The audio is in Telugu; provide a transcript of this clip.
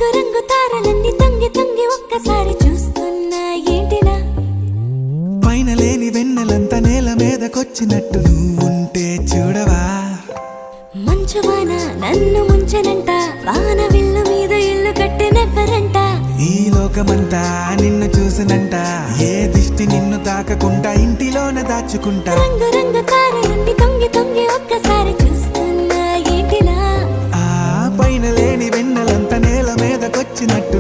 రంగు రంగు తారలన్నీ తొంగి తొంగి ఒక్కసారి చూస్తున్నా ఏంటిలా పైన లేని వెన్నెలంతా నేల మీదకొచ్చినట్టు నువ్వుంటే చూడవా మంచువాన నన్ను ముంచెనంట వాన విల్లు మీద ఇల్లు కట్టినెవ్వరంట ఈ లోకమంతా నిన్ను చూసినంట ఏ దిష్టి నిన్ను తాకకుండా ఇంటిలోనే దాచుకుంటా రంగు రంగు తారలన్నీ తొంగి తొంగి ఒక్కసారి చూస్తున్నా ఏంటిలా ఆ పైన లేని వెన్నెలంతా నేల మీదకొచ్చినట్టు